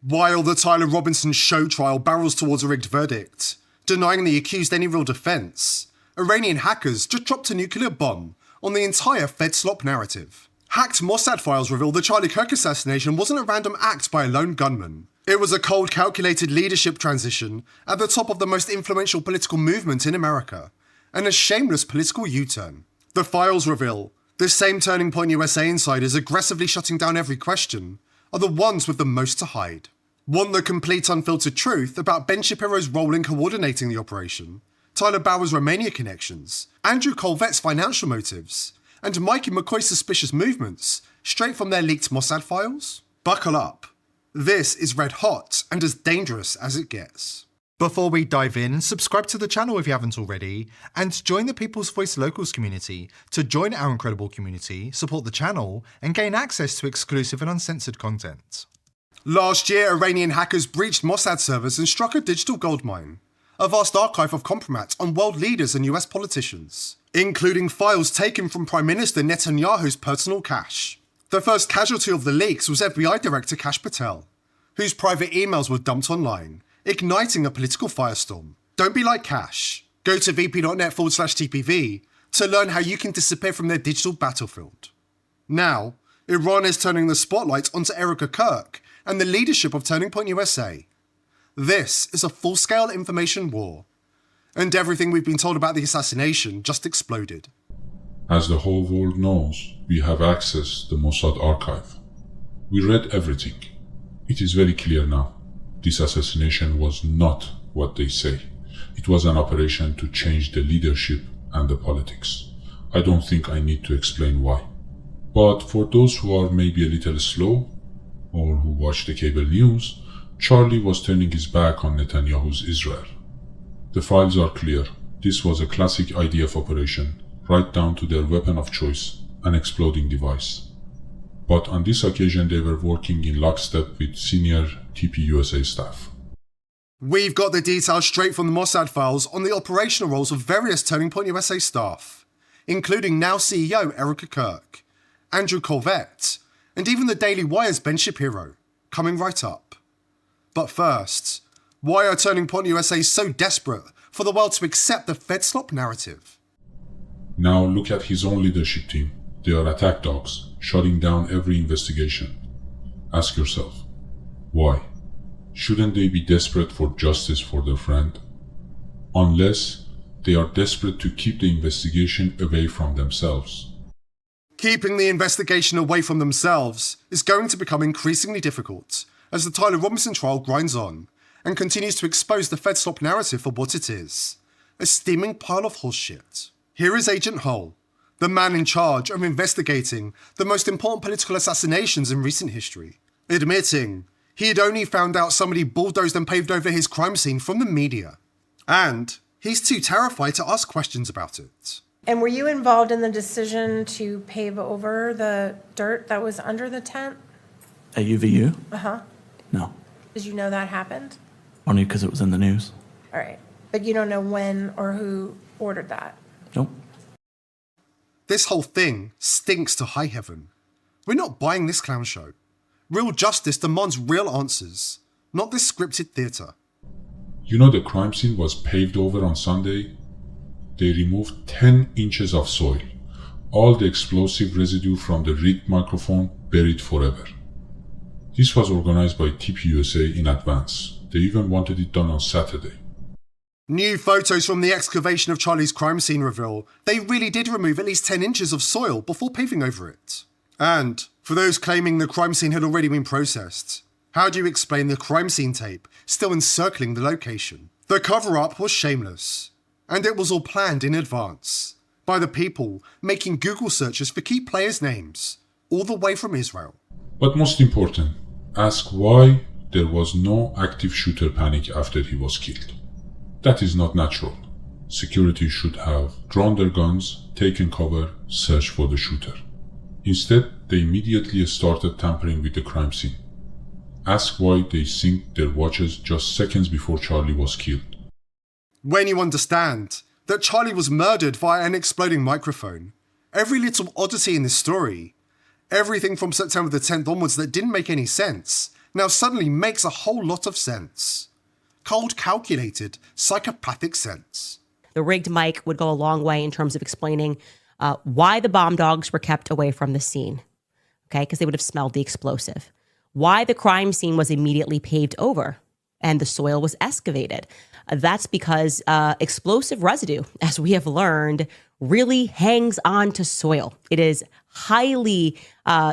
While the Tyler Robinson show trial barrels towards a rigged verdict, denying the accused any real defence, Iranian hackers just dropped a nuclear bomb on the entire Fed slop narrative. Hacked Mossad files reveal the Charlie Kirk assassination wasn't a random act by a lone gunman. It was a cold, calculated leadership transition at the top of the most influential political movement in America, and a shameless political U-turn. The files reveal the same Turning Point USA insiders aggressively shutting down every question are the ones with the most to hide. Want the complete unfiltered truth about Ben Shapiro's role in coordinating the operation, Tyler Bauer's Romania connections, Andrew Colvette's financial motives, and Mikey McCoy's suspicious movements straight from their leaked Mossad files? Buckle up. This is red hot and as dangerous as it gets. Before we dive in, subscribe to the channel if you haven't already, and join the People's Voice Locals community to join our incredible community, support the channel, and gain access to exclusive and uncensored content. Last year, Iranian hackers breached Mossad servers and struck a digital goldmine, a vast archive of compromise on world leaders and US politicians, including files taken from Prime Minister Netanyahu's personal cache. The first casualty of the leaks was FBI Director Kash Patel, whose private emails were dumped online, igniting a political firestorm. Don't be like Kash. Go to vp.net/TPV to learn how you can disappear from their digital battlefield. Now, Iran is turning the spotlight onto Erica Kirk and the leadership of Turning Point USA. This is a full-scale information war, and everything we've been told about the assassination just exploded. As the whole world knows, we have access to the Mossad archive. We read everything. It is very clear now. This assassination was not what they say. It was an operation to change the leadership and the politics. I don't think I need to explain why. But for those who are maybe a little slow, or who watch the cable news, Charlie was turning his back on Netanyahu's Israel. The files are clear. This was a classic IDF operation, right down to their weapon of choice, an exploding device. But on this occasion they were working in lockstep with senior TPUSA staff. We've got the details straight from the Mossad files on the operational roles of various Turning Point USA staff, including now CEO Erica Kirk, Andrew Colvette, and even the Daily Wire's Ben Shapiro, coming right up. But first, why are Turning Point USA so desperate for the world to accept the Fed slop narrative? Now look at his own leadership team. They are attack dogs, shutting down every investigation. Ask yourself, why? Shouldn't they be desperate for justice for their friend? Unless they are desperate to keep the investigation away from themselves. Keeping the investigation away from themselves is going to become increasingly difficult as the Tyler Robinson trial grinds on and continues to expose the Fed slop narrative for what it is, a steaming pile of horseshit. Here is Agent Hull, the man in charge of investigating the most important political assassinations in recent history, admitting he had only found out somebody bulldozed and paved over his crime scene from the media. And he's too terrified to ask questions about it. And were you involved in the decision to pave over the dirt that was under the tent? At UVU? Uh-huh. No. Did you know that happened? Only because it was in the news. All right. But you don't know when or who ordered that? Nope. This whole thing stinks to high heaven. We're not buying this clown show. Real justice demands real answers, not this scripted theatre. You know the crime scene was paved over on Sunday? They removed 10 inches of soil. All the explosive residue from the rigged microphone buried forever. This was organized by TPUSA in advance. They even wanted it done on Saturday. New photos from the excavation of Charlie's crime scene reveal they really did remove at least 10 inches of soil before paving over it. And for those claiming the crime scene had already been processed, how do you explain the crime scene tape still encircling the location? The cover-up was shameless, and it was all planned in advance by the people making Google searches for key players' names, all the way from Israel. But most important, ask why there was no active shooter panic after he was killed. That is not natural. Security should have drawn their guns, taken cover, searched for the shooter. Instead, they immediately started tampering with the crime scene. Ask why they synced their watches just seconds before Charlie was killed. When you understand that Charlie was murdered via an exploding microphone, every little oddity in this story, everything from September the 10th onwards that didn't make any sense, now suddenly makes a whole lot of sense. Cold, calculated, psychopathic sense. The rigged mic would go a long way in terms of explaining why the bomb dogs were kept away from the scene, okay, because they would have smelled the explosive. Why the crime scene was immediately paved over and the soil was excavated. That's because explosive residue, as we have learned, really hangs on to soil. It is highly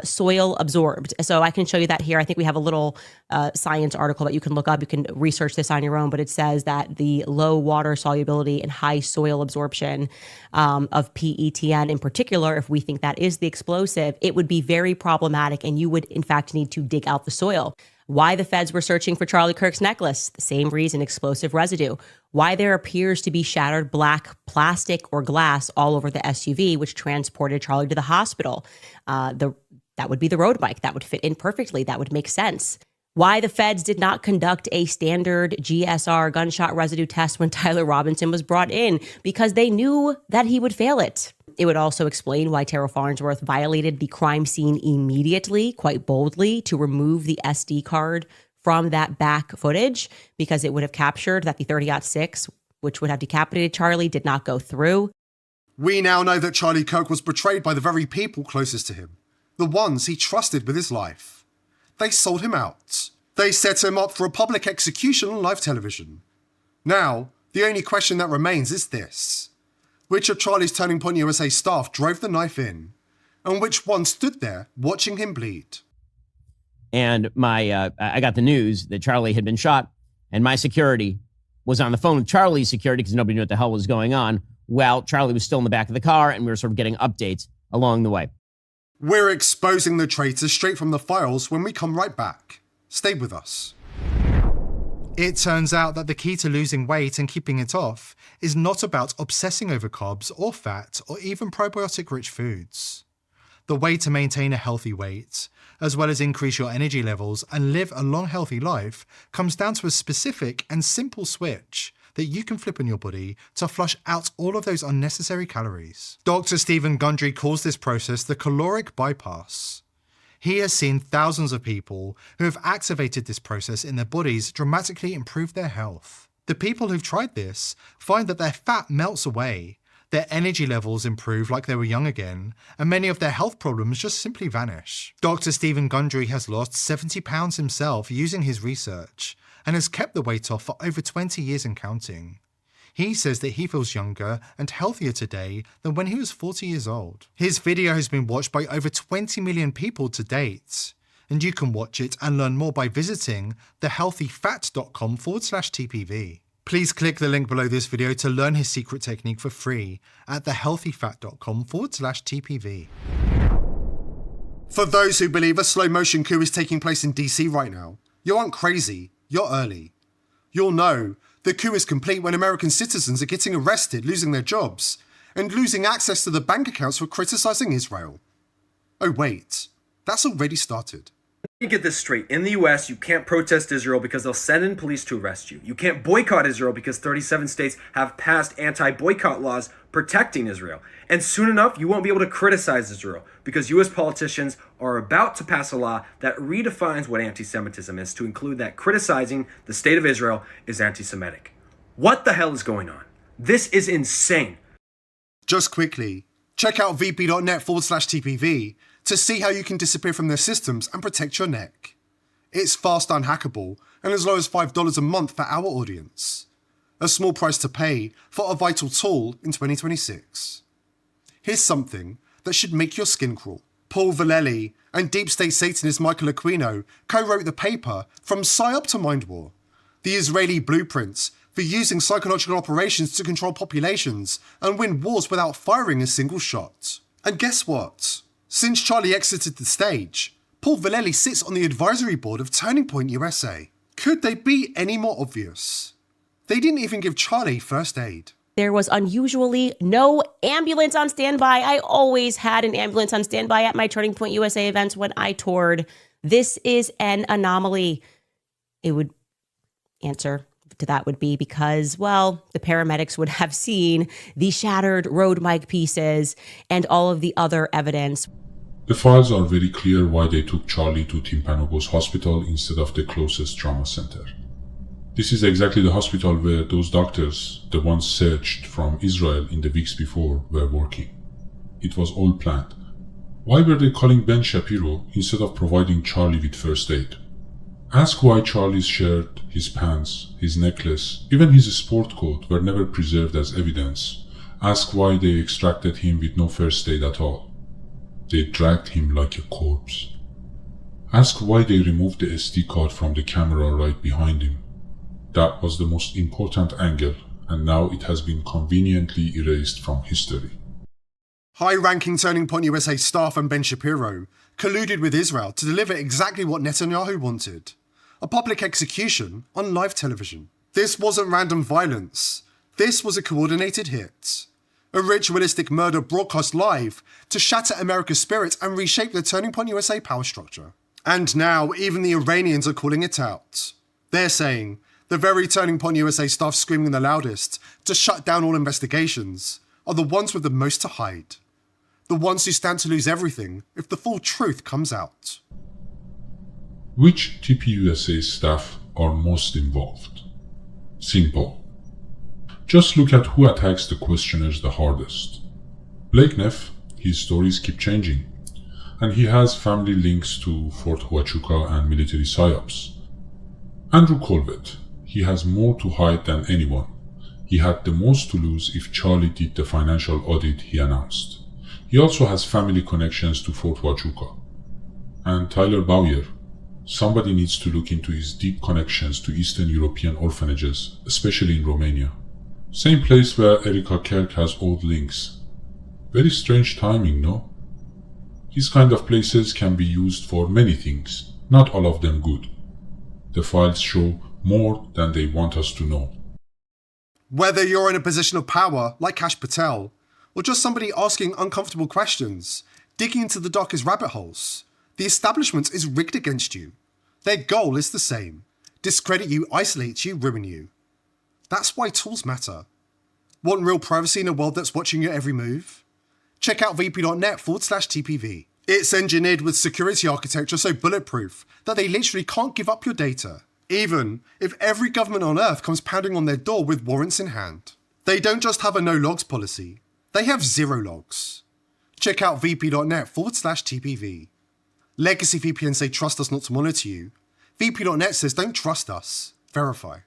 soil absorbed. So I can show you that here. I think we have a little science article that you can look up. You can research this on your own, but it says that the low water solubility and high soil absorption of PETN in particular, if we think that is the explosive, it would be very problematic and you would in fact need to dig out the soil. Why the feds were searching for Charlie Kirk's necklace? The same reason, explosive residue. Why there appears to be shattered black plastic or glass all over the SUV, which transported Charlie to the hospital. That would be the road bike. That would fit in perfectly. That would make sense. Why the feds did not conduct a standard GSR gunshot residue test when Tyler Robinson was brought in, because they knew that he would fail it. It would also explain why Tara Farnsworth violated the crime scene immediately, quite boldly, to remove the SD card from that back footage, because it would have captured that the 30-06, which would have decapitated Charlie, did not go through. We now know that Charlie Kirk was betrayed by the very people closest to him, the ones he trusted with his life. They sold him out. They set him up for a public execution on live television. Now, the only question that remains is this. Which of Charlie's Turning Point USA staff drove the knife in, and which one stood there watching him bleed? And I got the news that Charlie had been shot, and my security was on the phone with Charlie's security because nobody knew what the hell was going on. Well, Charlie was still in the back of the car, and we were sort of getting updates along the way. We're exposing the traitors straight from the files when we come right back. Stay with us. It turns out that the key to losing weight and keeping it off is not about obsessing over carbs or fat or even probiotic-rich foods. The way to maintain a healthy weight, as well as increase your energy levels and live a long, healthy life, comes down to a specific and simple switch that you can flip in your body to flush out all of those unnecessary calories. Dr. Stephen Gundry calls this process the caloric bypass. He has seen thousands of people who have activated this process in their bodies dramatically improve their health. The people who've tried this find that their fat melts away, their energy levels improve like they were young again, and many of their health problems just simply vanish. Dr. Stephen Gundry has lost 70 pounds himself using his research and has kept the weight off for over 20 years and counting. He says that he feels younger and healthier today than when he was 40 years old. His video has been watched by over 20 million people to date, and you can watch it and learn more by visiting thehealthyfat.com/TPV. Please click the link below this video to learn his secret technique for free at thehealthyfat.com/TPV. For those who believe a slow motion coup is taking place in DC right now, you aren't crazy, you're early. You'll know the coup is complete when American citizens are getting arrested, losing their jobs, and losing access to the bank accounts for criticizing Israel. Oh wait, that's already started. Let me get this straight. In the US, you can't protest Israel because they'll send in police to arrest you. You can't boycott Israel because 37 states have passed anti-boycott laws protecting Israel. And soon enough, you won't be able to criticize Israel because US politicians are about to pass a law that redefines what anti-Semitism is to include that criticizing the state of Israel is anti-Semitic. What the hell is going on? This is insane. Just quickly, check out vp.net/TPV to see how you can disappear from their systems and protect your neck. It's fast unhackable and as low as $5 a month for our audience. A small price to pay for a vital tool in 2026. Here's something that should make your skin crawl. Paul Vallely and Deep State Satanist Michael Aquino co-wrote the paper From PSYOP to Mind War, the Israeli blueprints for using psychological operations to control populations and win wars without firing a single shot. And guess what? Since Charlie exited the stage, Paul Vallely sits on the advisory board of Turning Point USA. Could they be any more obvious? They didn't even give Charlie first aid. There was unusually no ambulance on standby. I always had an ambulance on standby at my Turning Point USA events when I toured. This is an anomaly. It would answer to that would be because, well, the paramedics would have seen the shattered road mic pieces and all of the other evidence. The files are very clear why they took Charlie to Timpanogos Hospital instead of the closest trauma center. This is exactly the hospital where those doctors, the ones searched from Israel in the weeks before, were working. It was all planned. Why were they calling Ben Shapiro instead of providing Charlie with first aid? Ask why Charlie's shirt, his pants, his necklace, even his sport coat were never preserved as evidence. Ask why they extracted him with no first aid at all. They dragged him like a corpse. Ask why they removed the SD card from the camera right behind him. That was the most important angle, and now it has been conveniently erased from history. High-ranking Turning Point USA staff and Ben Shapiro colluded with Israel to deliver exactly what Netanyahu wanted: a public execution on live television. This wasn't random violence. This was a coordinated hit. A ritualistic murder broadcast live to shatter America's spirit and reshape the Turning Point USA power structure. And now even the Iranians are calling it out. They're saying the very Turning Point USA staff screaming the loudest to shut down all investigations are the ones with the most to hide. The ones who stand to lose everything if the full truth comes out. Which TPUSA staff are most involved? Simple. Just look at who attacks the questioners the hardest. Blake Neff, his stories keep changing, and he has family links to Fort Huachuca and military psyops. Andrew Colvett, he has more to hide than anyone. He had the most to lose if Charlie did the financial audit he announced. He also has family connections to Fort Huachuca. And Tyler Bowyer, somebody needs to look into his deep connections to Eastern European orphanages, especially in Romania. Same place where Erika Kerk has old links. Very strange timing, no? These kind of places can be used for many things, not all of them good. The files show more than they want us to know. Whether you're in a position of power, like Kash Patel, or just somebody asking uncomfortable questions, digging into the darkest rabbit holes, the establishment is rigged against you. Their goal is the same: discredit you, isolate you, ruin you. That's why tools matter. Want real privacy in a world that's watching your every move? Check out vp.net/TPV. It's engineered with security architecture so bulletproof that they literally can't give up your data, even if every government on earth comes pounding on their door with warrants in hand. They don't just have a no logs policy, they have zero logs. Check out vp.net/TPV. Legacy VPN say trust us not to monitor you. vp.net says don't trust us, verify.